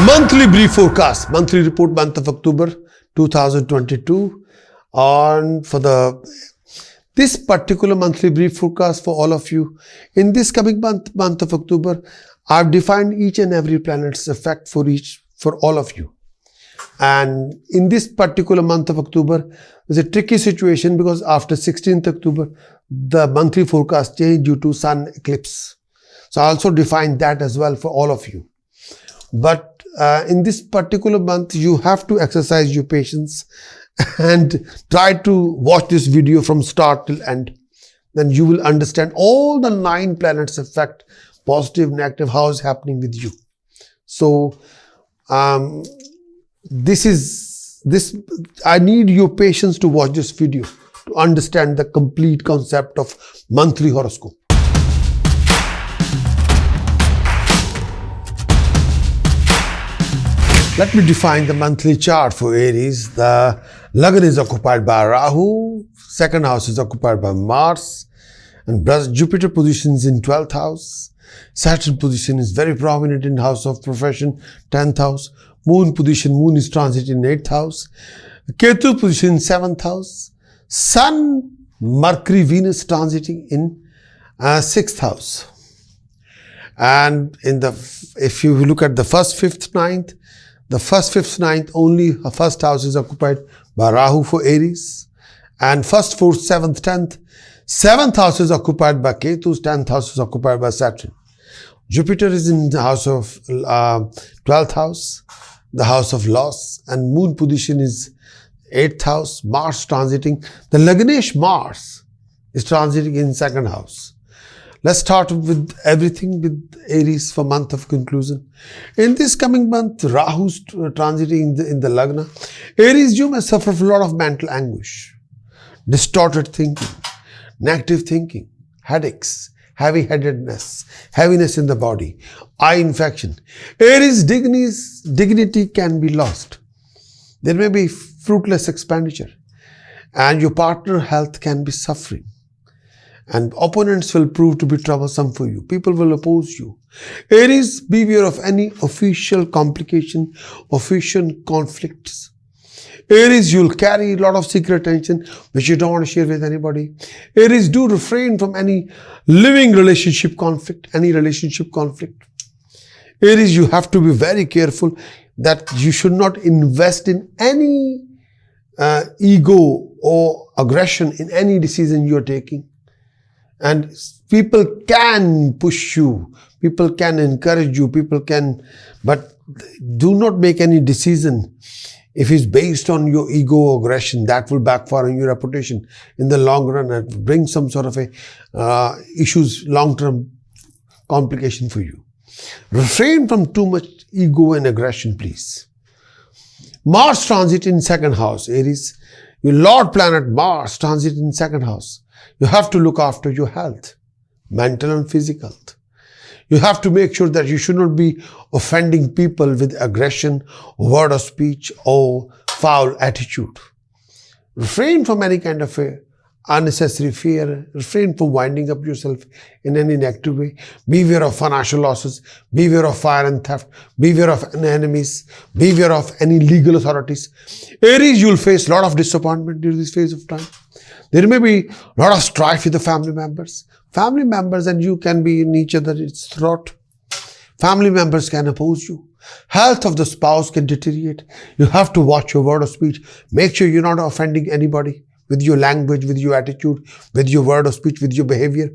Monthly brief forecast, monthly report, month of October 2022. On for this particular monthly brief forecast for all of you. In this coming month of October, I've defined each and every planet's effect for all of you. And in this particular month of October, there's a tricky situation because after 16th October, the monthly forecast changed due to sun eclipse. So I also defined that as well for all of you. But in this particular month, you have to exercise your patience and try to watch this video from start till end. Then you will understand all the 9 planets effect, positive, negative, how is happening with you. So I need your patience to watch this video to understand the complete concept of monthly horoscope. Let me define the monthly chart for Aries. The Lagna is occupied by Rahu, second house is occupied by Mars, and Jupiter positions in 12th house. Saturn position is very prominent in house of profession, 10th house. Moon is transit in 8th house. Ketu position in 7th house. Sun, Mercury, Venus transiting in 6th house. And if you look at the first, 5th, 9th, the first, 5th, 9th, only first house is occupied by Rahu for Aries. And first, 4th, 7th, 10th, 7th house is occupied by Ketu, 10th house is occupied by Saturn. Jupiter is in the house of 12th house, the house of loss, and Moon position is 8th house, Mars transiting. The Lagnesh Mars is transiting in 2nd house. Let's start with everything with Aries for month of conclusion. In this coming month, Rahu's transiting in the Lagna. Aries, you may suffer from a lot of mental anguish, distorted thinking, negative thinking, headaches, heavy-headedness, heaviness in the body, eye infection. Aries, dignity can be lost. There may be fruitless expenditure, and your partner health can be suffering. And opponents will prove to be troublesome for you. People will oppose you. Aries, beware of any official complication, official conflicts. Aries, you'll carry a lot of secret tension which you don't want to share with anybody. Aries, do refrain from any living relationship conflict, Aries, you have to be very careful that you should not invest in any ego or aggression in any decision you're taking. And people can push you, people can encourage you, but do not make any decision if it's based on your ego or aggression. That will backfire on your reputation in the long run and bring some sort of long-term complication for you. Refrain from too much ego and aggression, please. Mars transit in 2nd house, Aries. Your Lord planet Mars transit in 2nd house. You have to look after your health, mental and physical. You have to make sure that you should not be offending people with aggression, word of speech, or foul attitude. Refrain from any kind of unnecessary fear. Refrain from winding up yourself in any negative way. Beware of financial losses. Beware of fire and theft. Beware of enemies. Beware of any legal authorities. Aries, you will face a lot of disappointment during this phase of time. There may be a lot of strife with the family members. Family members and you can be in each other's throat. Family members can oppose you. Health of the spouse can deteriorate. You have to watch your word of speech. Make sure you're not offending anybody with your language, with your attitude, with your word of speech, with your behavior.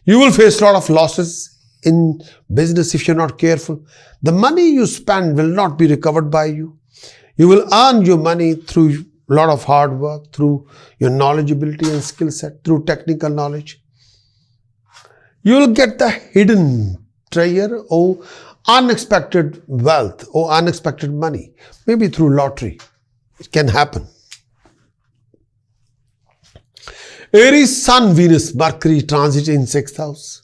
You will face a lot of losses in business if you're not careful. The money you spend will not be recovered by you. You will earn your money through a lot of hard work, through your knowledgeability and skill set, through technical knowledge. You will get the hidden treasure or unexpected wealth or unexpected money, maybe through lottery. It can happen. Aries, Sun, Venus, Mercury transit in 6th house.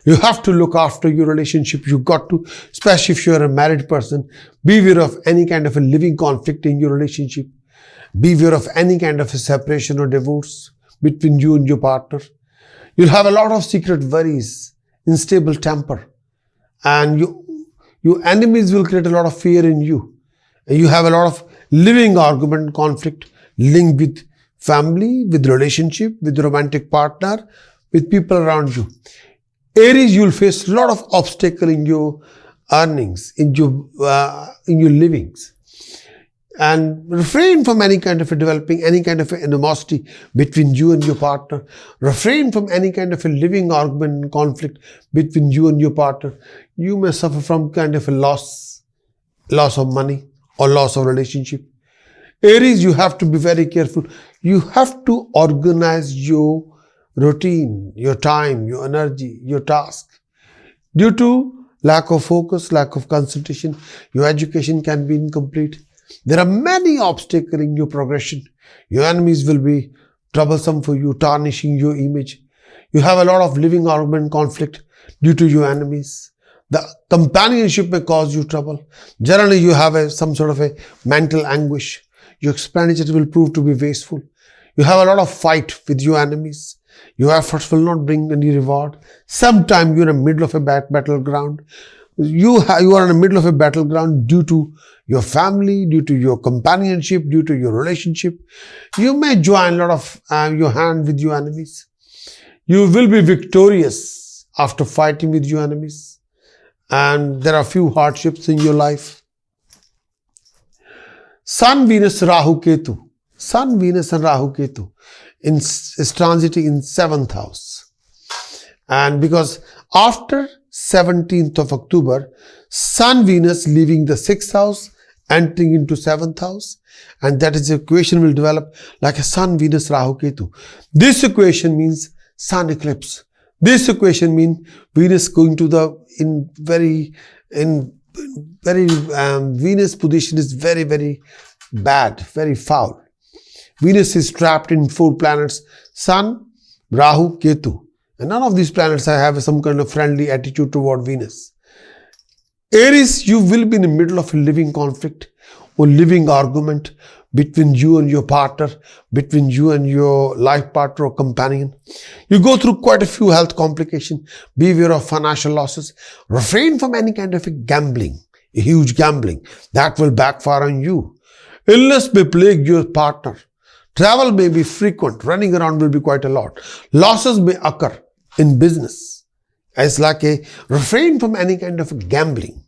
You have to look after your relationship. You got to, especially if you're a married person, beware of any kind of a living conflict in your relationship. Beware of any kind of a separation or divorce between you and your partner. You'll have a lot of secret worries, unstable temper, and Your enemies will create a lot of fear in you. You have a lot of living argument, conflict linked with family, with relationship, with romantic partner, with people around you. Aries, you will face a lot of obstacle in your earnings, in your livings. And refrain from any kind of developing any kind of animosity between you and your partner. Refrain from any kind of a living argument and conflict between you and your partner. You may suffer from kind of a loss of money or loss of relationship. Aries, you have to be very careful. You have to organize your routine, your time, your energy, your task. Due to lack of focus, lack of concentration, your education can be incomplete. There are many obstacles in your progression. Your enemies will be troublesome for you, tarnishing your image. You have a lot of living argument conflict due to your enemies. The companionship may cause you trouble. Generally, you have some sort of a mental anguish. Your expenditure will prove to be wasteful. You have a lot of fight with your enemies. Your efforts will not bring any reward. Sometimes you're in the middle of a battleground. You are in the middle of a battleground due to your family, due to your companionship, due to your relationship. You may join a lot of your hand with your enemies. You will be victorious after fighting with your enemies. And there are few hardships in your life. Sun, Venus, Rahu, Ketu. Sun, Venus and Rahu, Ketu is transiting in 7th house. And because after 17th of October, Sun, Venus leaving the 6th house, entering into 7th house, and that is the equation will develop like a Sun, Venus, Rahu, Ketu. This equation means Sun eclipse. This equation means Venus going to Venus position is very, very bad, very foul. Venus is trapped in 4 planets, Sun, Rahu, Ketu. And none of these planets have some kind of friendly attitude toward Venus. Aries, you will be in the middle of a living conflict or living argument between you and your partner, between you and your life partner or companion. You go through quite a few health complications. Beware of financial losses. Refrain from any kind of a gambling, a huge gambling. That will backfire on you. Illness may plague your partner. Travel may be frequent. Running around will be quite a lot. Losses may occur in business. It's like a refrain from any kind of gambling.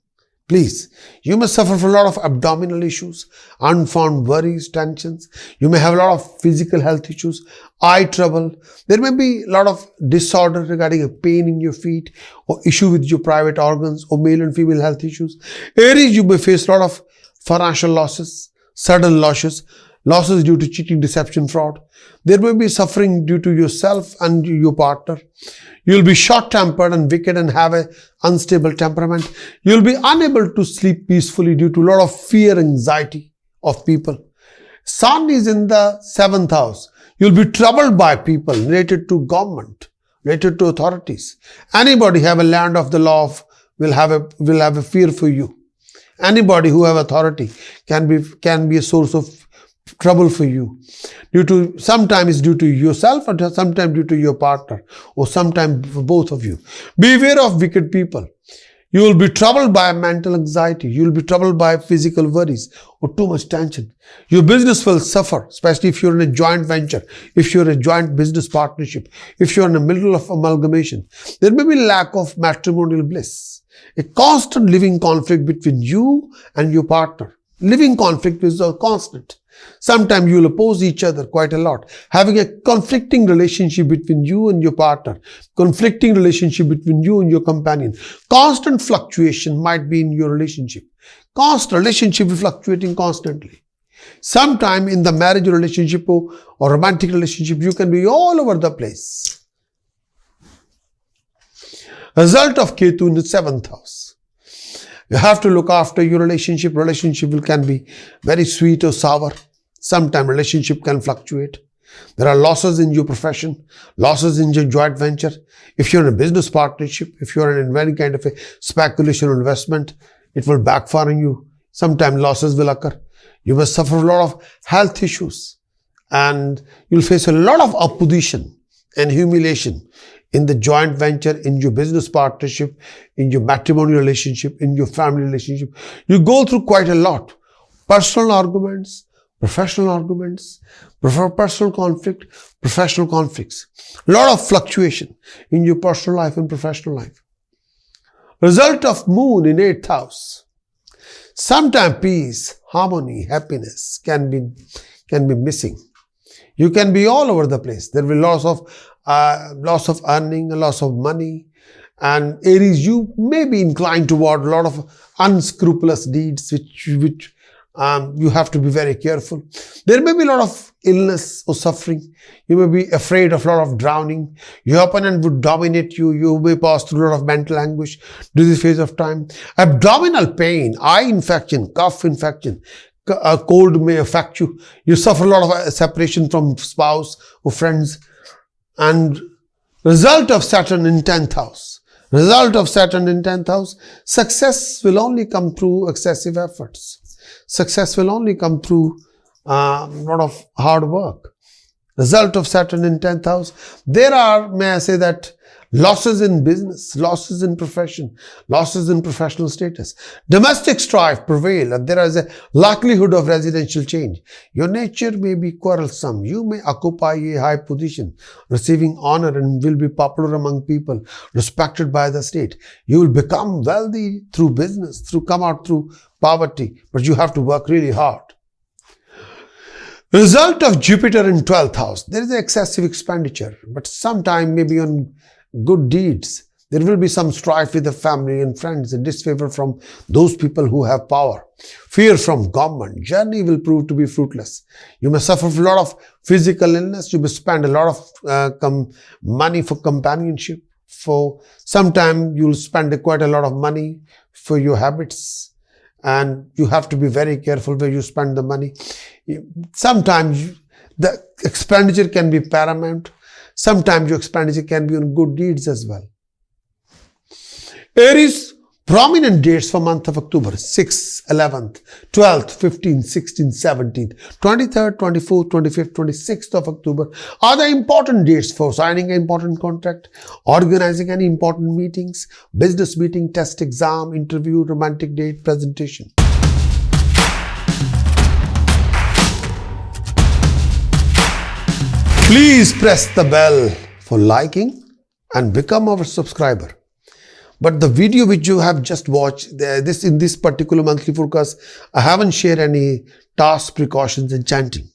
Please, you may suffer from a lot of abdominal issues, unfound worries, tensions. You may have a lot of physical health issues, eye trouble. There may be a lot of disorder regarding a pain in your feet or issue with your private organs or male and female health issues. Aries, you may face a lot of financial losses, sudden losses due to cheating, deception, fraud. There may be suffering due to yourself and your partner. You'll be short-tempered and wicked and have an unstable temperament. You'll be unable to sleep peacefully due to a lot of fear, anxiety of people. Sun is in the 7th house. You'll be troubled by people related to government, related to authorities. Anybody have a land of the law will have a fear for you. Anybody who have authority can be a source of trouble for you. Sometimes due to yourself or sometimes due to your partner or sometimes for both of you. Beware of wicked people. You will be troubled by mental anxiety. You will be troubled by physical worries or too much tension. Your business will suffer, especially if you're in a joint venture, if you're in a joint business partnership, if you're in the middle of amalgamation. There may be lack of matrimonial bliss. A constant living conflict between you and your partner. Living conflict is a constant. Sometimes you will oppose each other quite a lot. Having a conflicting relationship between you and your partner. Conflicting relationship between you and your companion. Constant fluctuation might be in your relationship. Relationship is fluctuating constantly. Sometime in the marriage relationship or romantic relationship, you can be all over the place. Result of Ketu in the 7th house. You have to look after your relationship. Relationship can be very sweet or sour. Sometimes relationship can fluctuate. There are losses in your profession, losses in your joint venture. If you're in a business partnership, if you're in any kind of a speculation or investment, it will backfire on you. Sometimes losses will occur. You may suffer a lot of health issues and you'll face a lot of opposition and humiliation in the joint venture, in your business partnership, in your matrimonial relationship, in your family relationship. You go through quite a lot. Personal arguments, professional arguments, personal conflict, professional conflicts. A lot of fluctuation in your personal life and professional life. Result of moon in 8th house. Sometimes peace, harmony, happiness can be missing. You can be all over the place. There will be loss of earning, loss of money. And Aries, you may be inclined toward a lot of unscrupulous deeds, which you have to be very careful. There may be a lot of illness or suffering. You may be afraid of a lot of drowning. Your opponent would dominate you. You may pass through a lot of mental anguish during this phase of time. Abdominal pain, eye infection, cough infection, a cold may affect you. You suffer a lot of separation from spouse or friends. And result of Saturn in 10th house. Result of Saturn in 10th house, success will only come through excessive efforts. Success will only come through a lot of hard work. Result of Saturn in 10th house. There are, may I say that, losses in business, losses in profession, losses in professional status. Domestic strife prevail and there is a likelihood of residential change. Your nature may be quarrelsome. You may occupy a high position, receiving honor and will be popular among people, respected by the state. You will become wealthy through business, come out through poverty, but you have to work really hard. Result of Jupiter in 12th house. There is excessive expenditure, but sometime maybe on good deeds. There will be some strife with the family and friends and disfavor from those people who have power. Fear from government. Journey will prove to be fruitless. You may suffer from a lot of physical illness. You may spend a lot of money for companionship. For some time, you will spend quite a lot of money for your habits. And you have to be very careful where you spend the money. Sometimes the expenditure can be paramount. Sometimes your expenditure can be on good deeds as well. Aries, prominent dates for month of October: 6th, 11th, 12th, 15th, 16th, 17th, 23rd, 24th, 25th, 26th of October are the important dates for signing an important contract, organizing any important meetings, business meeting, test exam, interview, romantic date, presentation. Please press the bell for liking and become our subscriber. But the video which you have just watched, in this particular monthly forecast, I haven't shared any task precautions in chanting.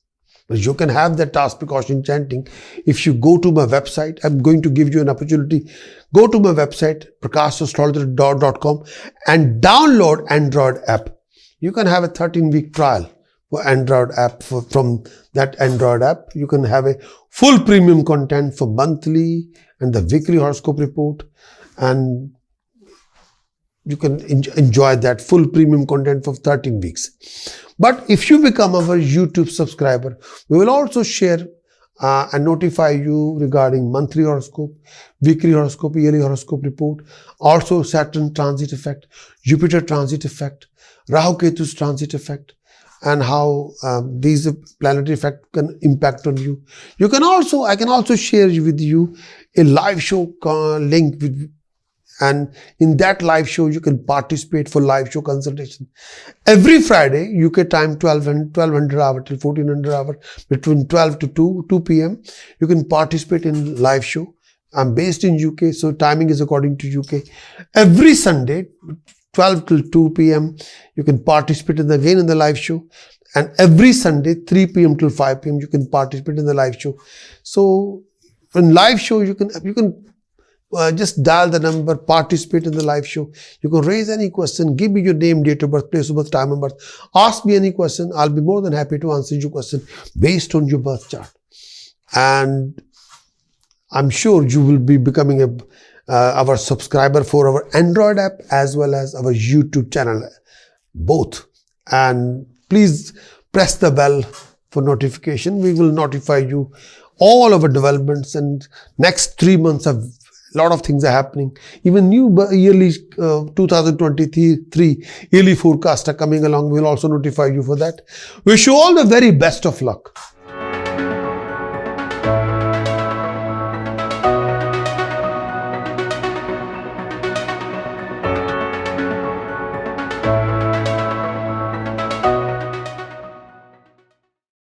But you can have that task precaution chanting if you go to my website. I'm going to give you an opportunity. Go to my website, prakash.astrologer.com, and download Android app. You can have a 13-week trial for Android app. From that Android app, you can have a full premium content for monthly and the weekly horoscope report, and you can enjoy that full premium content for 13 weeks. But if you become our YouTube subscriber, we will also share and notify you regarding monthly horoscope, weekly horoscope, yearly horoscope report, also Saturn transit effect, Jupiter transit effect, Rahu Ketu's transit effect, and how these planetary effects can impact on you. I can also share with you a live show link and in that live show you can participate for live show consultation every Friday UK time, 1200 hour till 1400 hour, between 12 to 2 p.m. you can participate in live show. I'm based in UK, so timing is according to UK. Every Sunday 12 till 2 p.m. you can participate again in the live show, and every Sunday 3 p.m. till 5 p.m. you can participate in the live show. So in live show you can just dial the number, participate in the live show. You can raise any question, give me your name, date of birth, place of birth, time of birth. Ask me any question. I'll be more than happy to answer your question based on your birth chart. And I'm sure you will be becoming our subscriber for our Android app as well as our YouTube channel, both. And please press the bell for notification. We will notify you all our developments, and next 3 months of a lot of things are happening. Even new yearly 2023 yearly forecast are coming along. We'll also notify you for that. Wish you all the very best of luck.